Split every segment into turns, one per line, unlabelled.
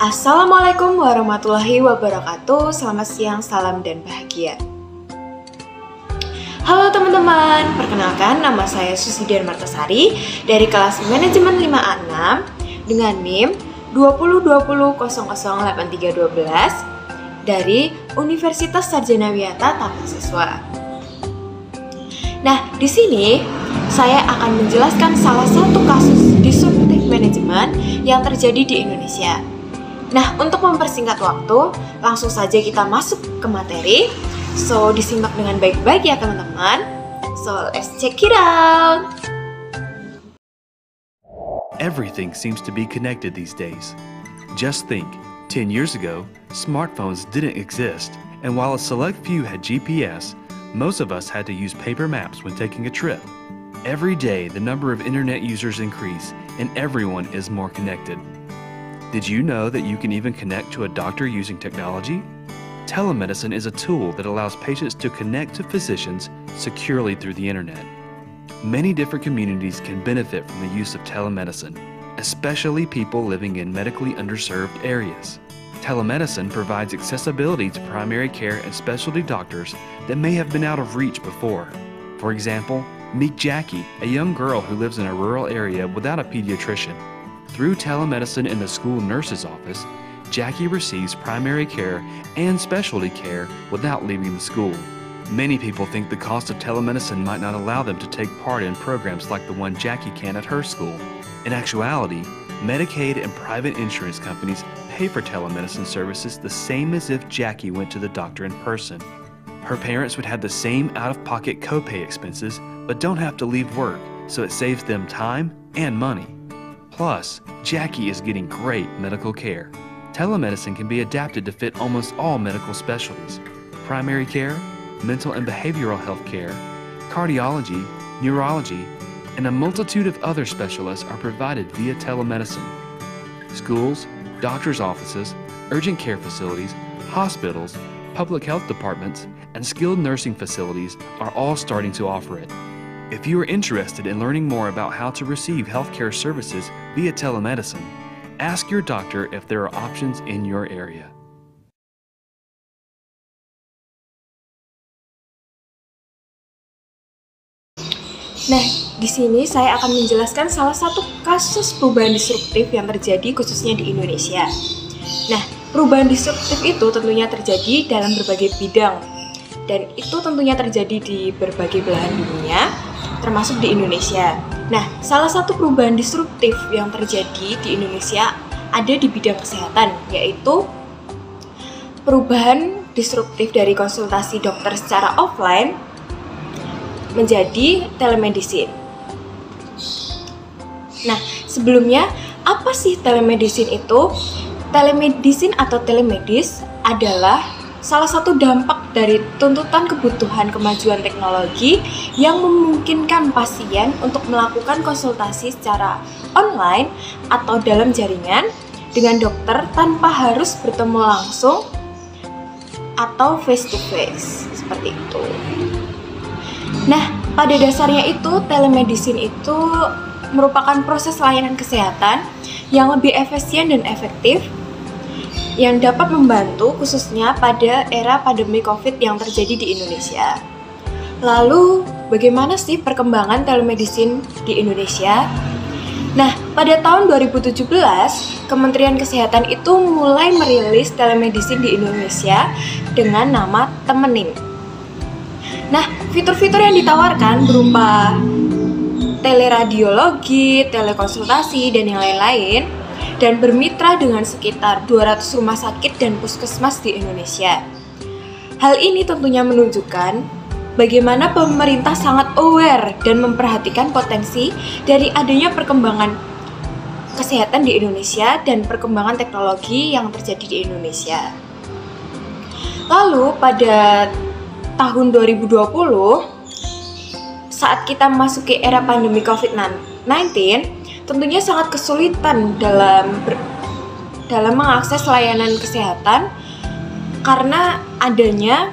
Assalamualaikum warahmatullahi wabarakatuh. Selamat siang, salam dan bahagia. Halo teman-teman, perkenalkan nama saya Susidian Martasari dari kelas Manajemen 5A6 dengan NIM 2020008312 dari Universitas Sarjana Wiyata Tapak-Siswa. Nah, di sini saya akan menjelaskan salah satu kasus disruptif manajemen yang terjadi di Indonesia. Nah, untuk mempersingkat waktu, langsung saja kita masuk ke materi. So, disimak dengan baik-baik ya teman-teman. So, let's check it out.
Everything seems to be connected these days. Just think, 10 years ago, smartphones didn't exist, and while a select few had GPS, most of us had to use paper maps when taking a trip. Every day, the number of internet users increase, and everyone is more connected. Did you know that you can even connect to a doctor using technology? Telemedicine is a tool that allows patients to connect to physicians securely through the internet. Many different communities can benefit from the use of telemedicine, especially people living in medically underserved areas. Telemedicine provides accessibility to primary care and specialty doctors that may have been out of reach before. For example, meet Jackie, a young girl who lives in a rural area without a pediatrician. Through telemedicine in the school nurse's office, Jackie receives primary care and specialty care without leaving the school. Many people think the cost of telemedicine might not allow them to take part in programs like the one Jackie can at her school. In actuality, Medicaid and private insurance companies pay for telemedicine services the same as if Jackie went to the doctor in person. Her parents would have the same out-of-pocket copay expenses, but don't have to leave work, so it saves them time and money. Plus, Jackie is getting great medical care. Telemedicine can be adapted to fit almost all medical specialties. Primary care, mental and behavioral health care, cardiology, neurology, and a multitude of other specialists are provided via telemedicine. Schools, doctors' offices, urgent care facilities, hospitals, public health departments, and skilled nursing facilities are all starting to offer it. If you are interested in learning more about how to receive healthcare services via telemedicine, ask your doctor if there are options in your area.
Nah, di sini saya akan menjelaskan salah satu kasus perubahan disruptif yang terjadi khususnya di Indonesia. Nah, perubahan disruptif itu tentunya terjadi dalam berbagai bidang, dan itu tentunya terjadi di berbagai belahan dunia, termasuk di Indonesia. Nah, salah satu perubahan disruptif yang terjadi di Indonesia ada di bidang kesehatan, yaitu perubahan disruptif dari konsultasi dokter secara offline menjadi telemedicine. Nah, sebelumnya, apa sih telemedicine itu? Telemedicine atau telemedis adalah salah satu dampak dari tuntutan kebutuhan kemajuan teknologi yang memungkinkan pasien untuk melakukan konsultasi secara online atau dalam jaringan dengan dokter tanpa harus bertemu langsung atau face to face, seperti itu. Nah, pada dasarnya itu telemedicine itu merupakan proses layanan kesehatan yang lebih efisien dan efektif yang dapat membantu khususnya pada era pandemi COVID yang terjadi di Indonesia. Lalu, bagaimana sih perkembangan telemedicine di Indonesia? Nah, pada tahun 2017, Kementerian Kesehatan itu mulai merilis telemedicine di Indonesia dengan nama Temenin. Nah, fitur-fitur yang ditawarkan berupa teleradiologi, telekonsultasi, dan yang lain-lain, dan bermitra dengan sekitar 200 rumah sakit dan puskesmas di Indonesia. Hal ini tentunya menunjukkan bagaimana pemerintah sangat aware dan memperhatikan potensi dari adanya perkembangan kesehatan di Indonesia dan perkembangan teknologi yang terjadi di Indonesia. Lalu pada tahun 2020, saat kita memasuki era pandemi COVID-19, tentunya sangat kesulitan dalam mengakses layanan kesehatan karena adanya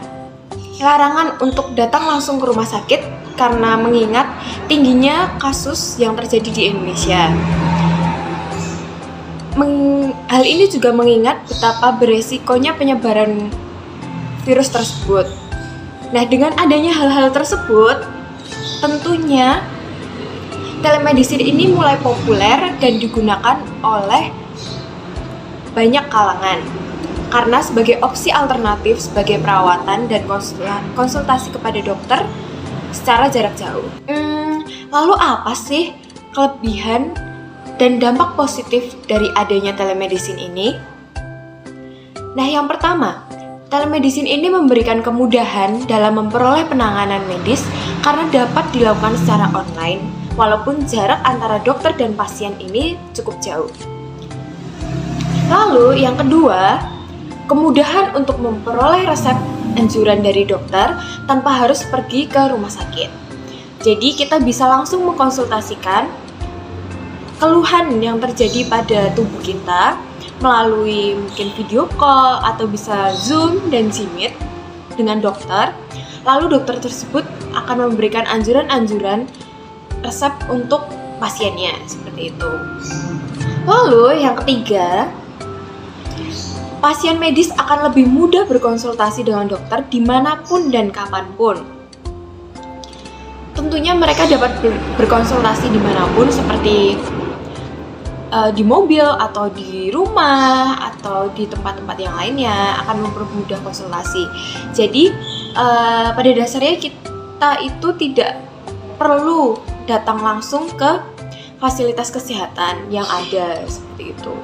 larangan untuk datang langsung ke rumah sakit karena mengingat tingginya kasus yang terjadi di Indonesia. Hal ini juga mengingat betapa beresikonya penyebaran virus tersebut. Nah, dengan adanya hal-hal tersebut, tentunya telemedicine ini mulai populer dan digunakan oleh banyak kalangan karena sebagai opsi alternatif sebagai perawatan dan konsultasi kepada dokter secara jarak jauh. Lalu apa sih kelebihan dan dampak positif dari adanya telemedicine ini? Nah, yang pertama, telemedicine ini memberikan kemudahan dalam memperoleh penanganan medis karena dapat dilakukan secara online walaupun jarak antara dokter dan pasien ini cukup jauh. Lalu yang kedua, kemudahan untuk memperoleh resep anjuran dari dokter tanpa harus pergi ke rumah sakit. Jadi kita bisa langsung mengkonsultasikan keluhan yang terjadi pada tubuh kita melalui mungkin video call atau bisa Zoom dan Jimit dengan dokter. Lalu dokter tersebut akan memberikan anjuran-anjuran resep untuk pasiennya, seperti itu. Lalu yang ketiga, pasien medis akan lebih mudah berkonsultasi dengan dokter dimanapun dan kapanpun. Tentunya mereka dapat berkonsultasi dimanapun seperti di mobil atau di rumah atau di tempat-tempat yang lainnya, akan mempermudah konsultasi. Jadi pada dasarnya kita itu tidak perlu datang langsung ke fasilitas kesehatan yang ada, seperti itu.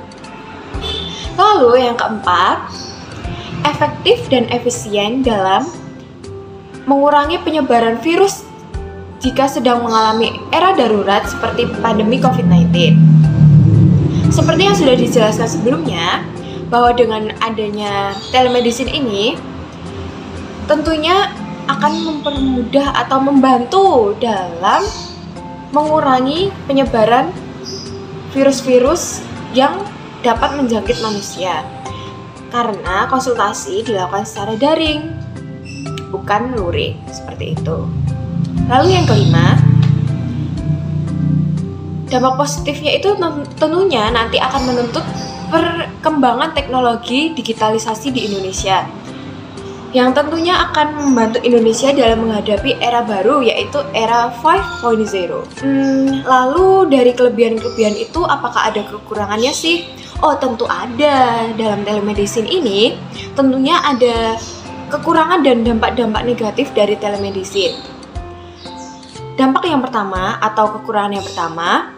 Lalu yang keempat, efektif dan efisien dalam mengurangi penyebaran virus jika sedang mengalami era darurat seperti pandemi COVID-19. Seperti yang sudah dijelaskan sebelumnya, bahwa dengan adanya telemedicine ini tentunya akan mempermudah atau membantu dalam mengurangi penyebaran virus-virus yang dapat menjangkit manusia karena konsultasi dilakukan secara daring, bukan luring, seperti itu. Lalu yang kelima, dampak positifnya itu tentunya nanti akan menuntut perkembangan teknologi digitalisasi di Indonesia yang tentunya akan membantu Indonesia dalam menghadapi era baru, yaitu era 5.0. Lalu dari kelebihan-kelebihan itu apakah ada kekurangannya sih? Oh, tentu ada. Dalam telemedicine ini tentunya ada kekurangan dan dampak-dampak negatif dari telemedicine. Dampak yang pertama atau kekurangan yang pertama,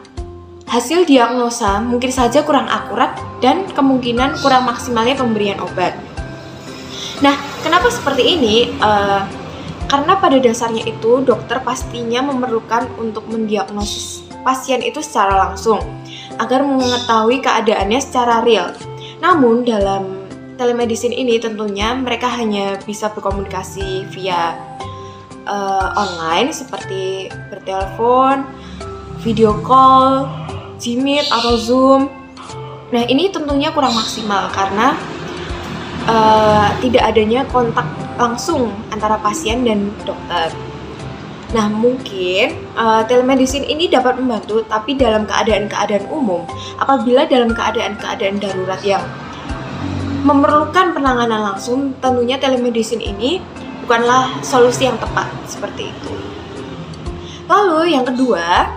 hasil diagnosa mungkin saja kurang akurat dan kemungkinan kurang maksimalnya pemberian obat. Nah, kenapa seperti ini? Karena pada dasarnya itu dokter pastinya memerlukan untuk mendiagnosis pasien itu secara langsung agar mengetahui keadaannya secara real. Namun dalam telemedicine ini tentunya mereka hanya bisa berkomunikasi via online seperti bertelepon, video call, Jimit atau Zoom. Nah, ini tentunya kurang maksimal karena tidak adanya kontak langsung antara pasien dan dokter. Nah, mungkin telemedicine ini dapat membantu, tapi dalam keadaan-keadaan umum, apabila dalam keadaan-keadaan darurat yang memerlukan penanganan langsung, tentunya telemedicine ini bukanlah solusi yang tepat, seperti itu. Lalu yang kedua,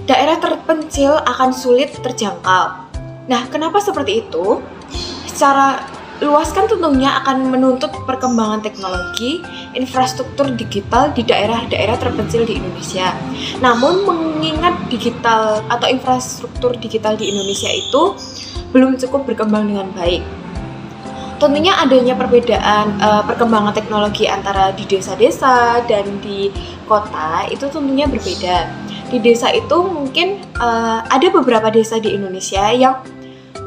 daerah terpencil akan sulit terjangkau. Nah, kenapa seperti itu? Secara luas kan tentunya akan menuntut perkembangan teknologi, infrastruktur digital di daerah-daerah terpencil di Indonesia. Namun mengingat digital atau infrastruktur digital di Indonesia itu belum cukup berkembang dengan baik. Tentunya adanya perbedaan perkembangan teknologi antara di desa-desa dan di kota itu tentunya berbeda. Di desa itu mungkin ada beberapa desa di Indonesia yang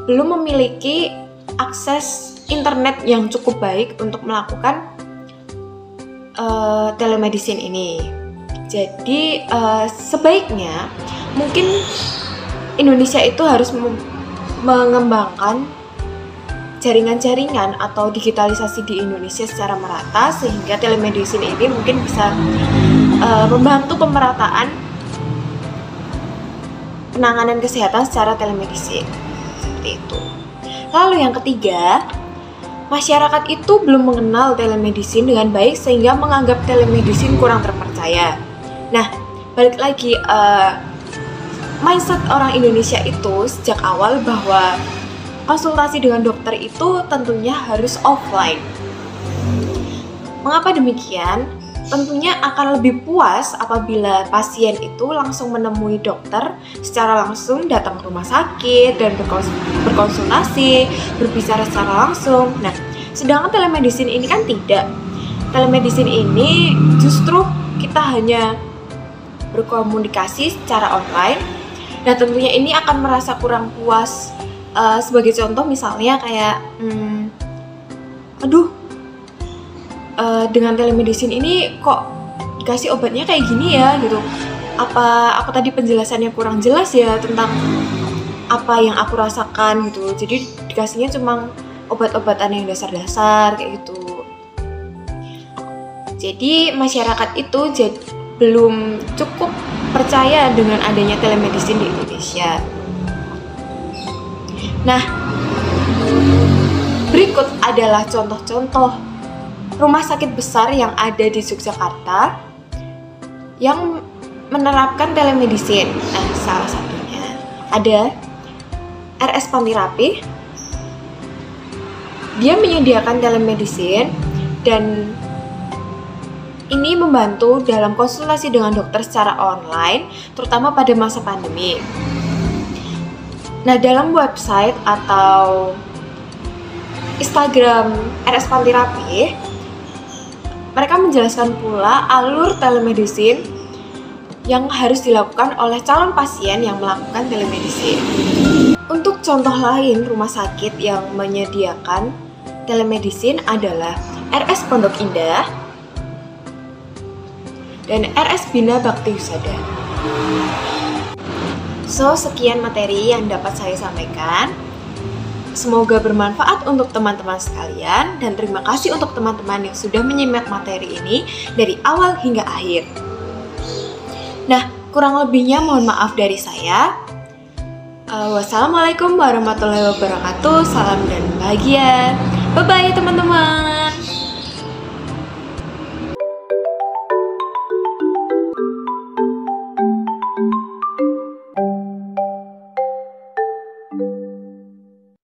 belum memiliki akses internet yang cukup baik untuk melakukan telemedicine ini. Jadi sebaiknya mungkin Indonesia itu harus mengembangkan jaringan-jaringan atau digitalisasi di Indonesia secara merata sehingga telemedicine ini mungkin bisa membantu pemerataan penanganan kesehatan secara telemedicine. seperti itu. Lalu yang ketiga, masyarakat itu belum mengenal telemedicine dengan baik sehingga menganggap telemedicine kurang terpercaya. Nah, balik lagi, mindset orang Indonesia itu sejak awal bahwa konsultasi dengan dokter itu tentunya harus offline. Mengapa demikian? Tentunya akan lebih puas apabila pasien itu langsung menemui dokter secara langsung, datang ke rumah sakit dan berkonsultasi, berbicara secara langsung. Nah, sedangkan telemedicine ini kan tidak. Telemedicine ini justru kita hanya berkomunikasi secara online. Nah, tentunya ini akan merasa kurang puas. Sebagai contoh misalnya kayak, dengan telemedicine ini kok dikasih obatnya kayak gini ya gitu. Apa aku tadi penjelasannya kurang jelas ya tentang apa yang aku rasakan gitu. Jadi dikasihnya cuma obat-obatan yang dasar-dasar kayak gitu. Jadi masyarakat itu belum cukup percaya dengan adanya telemedicine di Indonesia. Nah, berikut adalah contoh-contoh rumah sakit besar yang ada di Yogyakarta yang menerapkan telemedicine. Nah, salah satunya ada RS Pantirapi. Dia menyediakan telemedicine dan ini membantu dalam konsultasi dengan dokter secara online, terutama pada masa pandemi. Nah, dalam website atau Instagram RS Pantirapi, mereka menjelaskan pula alur telemedicine yang harus dilakukan oleh calon pasien yang melakukan telemedicine. Untuk contoh lain rumah sakit yang menyediakan telemedicine adalah RS Pondok Indah dan RS Bina Bakti Husada. So, sekian materi yang dapat saya sampaikan. Semoga bermanfaat untuk teman-teman sekalian dan terima kasih untuk teman-teman yang sudah menyimak materi ini dari awal hingga akhir. Nah, kurang lebihnya mohon maaf dari saya. Wassalamualaikum warahmatullahi wabarakatuh. Salam dan bahagia. Bye-bye teman-teman.